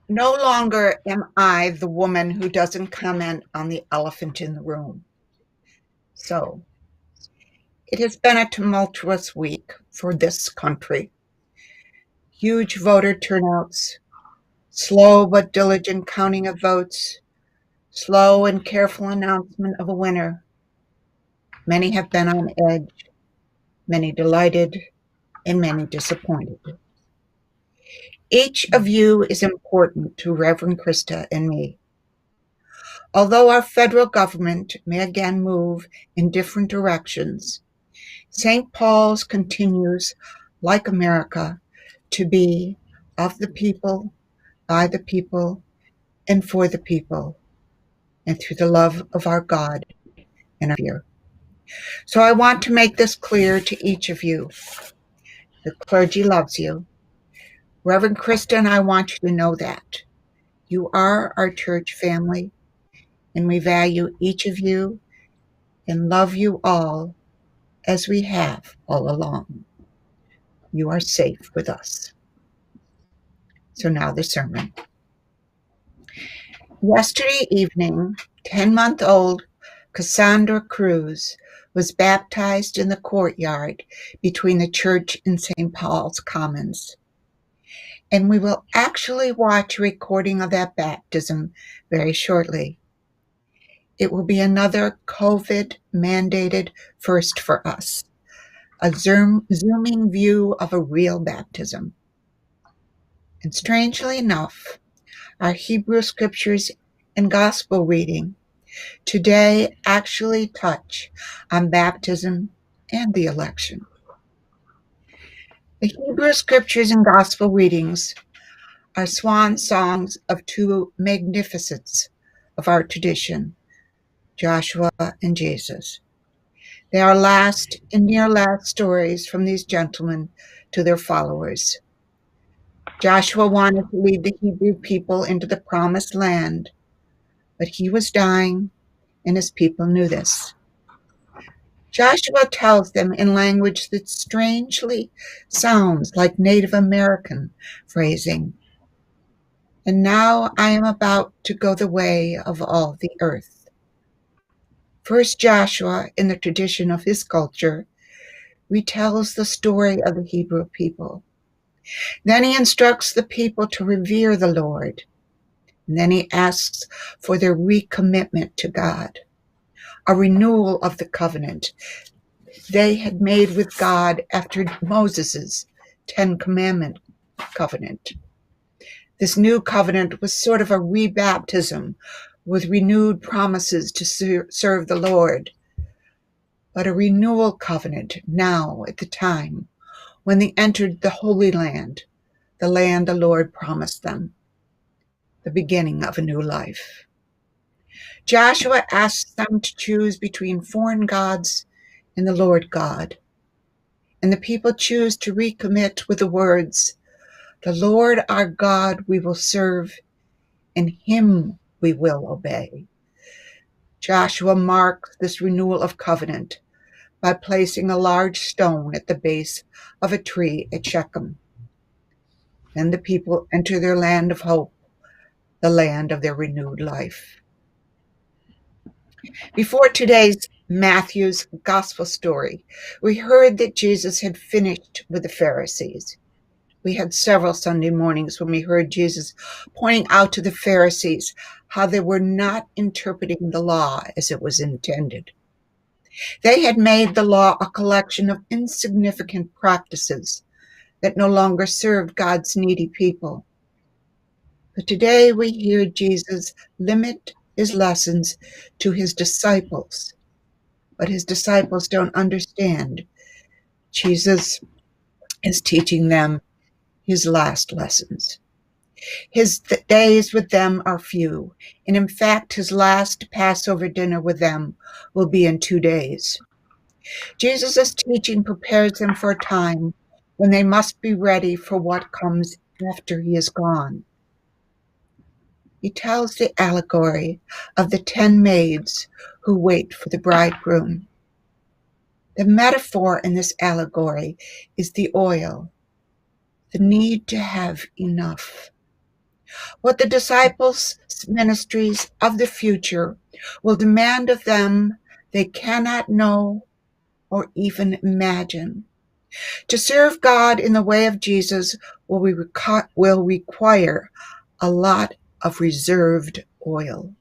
No longer am I the woman who doesn't comment on the elephant in the room. So, it has been a tumultuous week for this country. Huge voter turnouts, slow but diligent counting of votes, slow and careful announcement of a winner. Many have been on edge, many delighted, and many disappointed. Each of you is important to Reverend Krista and me. Although our federal government may again move in different directions, St. Paul's continues, like America, to be of the people, by the people, and for the people, and through the love of our God and our fear. So I want to make this clear to each of you. The clergy loves you. Reverend Krista and I want you to know that. You are our church family, and we value each of you and love you all as we have all along. You are safe with us. So now the sermon. Yesterday evening, 10-month-old Cassandra Cruz was baptized in the courtyard between the church and St. Paul's Commons. And we will actually watch a recording of that baptism very shortly. It will be another COVID-mandated first for us, a zooming view of a real baptism. And strangely enough, our Hebrew scriptures and gospel reading today actually touch on baptism and the election. The Hebrew scriptures and gospel readings are swan songs of two magnificents of our tradition, Joshua and Jesus. They are last and near last stories from these gentlemen to their followers. Joshua wanted to lead the Hebrew people into the promised land, but he was dying, and his people knew this. Joshua tells them in language that strangely sounds like Native American phrasing. And now I am about to go the way of all the earth. First Joshua, in the tradition of his culture, retells the story of the Hebrew people. Then he instructs the people to revere the Lord. And then he asks for their recommitment to God, a renewal of the covenant they had made with God after Moses' 10 Commandment covenant. This new covenant was sort of a rebaptism with renewed promises to serve the Lord, but a renewal covenant now at the time when they entered the Holy Land, the land the Lord promised them, the beginning of a new life. Joshua asks them to choose between foreign gods and the Lord God. And the people choose to recommit with the words, "The Lord our God we will serve, and him we will obey." Joshua marks this renewal of covenant by placing a large stone at the base of a tree at Shechem. Then the people enter their land of hope, the land of their renewed life. Before today's Matthew's gospel story, we heard that Jesus had finished with the Pharisees. We had several Sunday mornings when we heard Jesus pointing out to the Pharisees how they were not interpreting the law as it was intended. They had made the law a collection of insignificant practices that no longer served God's needy people. But today we hear Jesus limit his lessons to his disciples, but his disciples don't understand. Jesus is teaching them his last lessons. His days with them are few, and in fact, his last Passover dinner with them will be in 2 days. Jesus' teaching prepares them for a time when they must be ready for what comes after he is gone. He tells the allegory of the 10 maids who wait for the bridegroom. The metaphor in this allegory is the oil, the need to have enough. What the disciples' ministries of the future will demand of them, they cannot know or even imagine. To serve God in the way of Jesus will require a lot of reserved oil.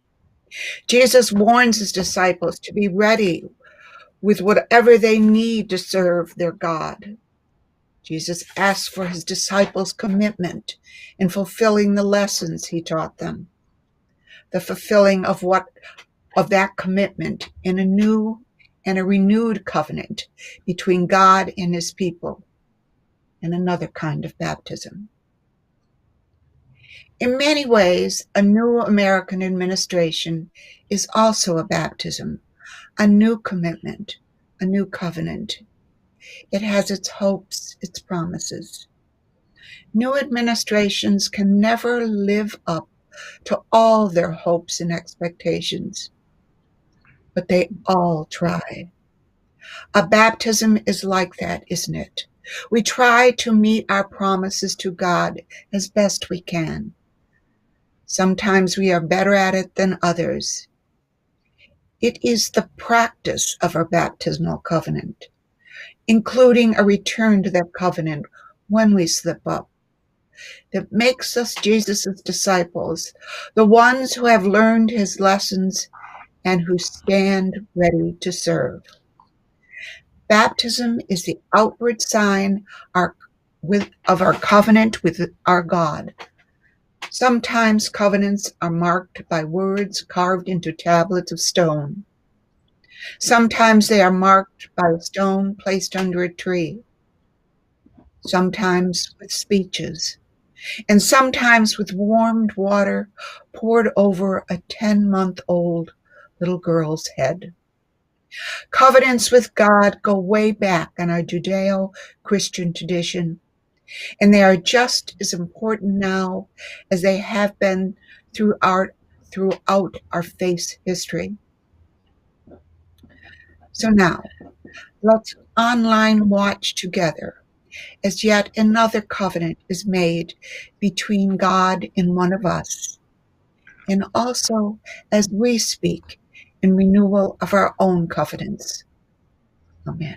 Jesus warns his disciples to be ready with whatever they need to serve their God. Jesus asks for his disciples' commitment in fulfilling the lessons he taught them. The fulfilling of that commitment in a new and a renewed covenant between God and his people, and another kind of baptism. In many ways, a new American administration is also a baptism, a new commitment, a new covenant. It has its hopes, its promises. New administrations can never live up to all their hopes and expectations, but they all try. A baptism is like that, isn't it? We try to meet our promises to God as best we can. Sometimes we are better at it than others. It is the practice of our baptismal covenant, including a return to that covenant when we slip up, that makes us Jesus' disciples, the ones who have learned his lessons and who stand ready to serve. Baptism is the outward sign of our covenant with our God. Sometimes covenants are marked by words carved into tablets of stone. Sometimes they are marked by a stone placed under a tree. Sometimes with speeches, and sometimes with warmed water poured over a 10-month-old little girl's head. Covenants with God go way back in our Judeo-Christian tradition, and they are just as important now as they have been throughout our faith's history. So now, let's online watch together as yet another covenant is made between God and one of us, and also as we speak in renewal of our own covenants. Amen.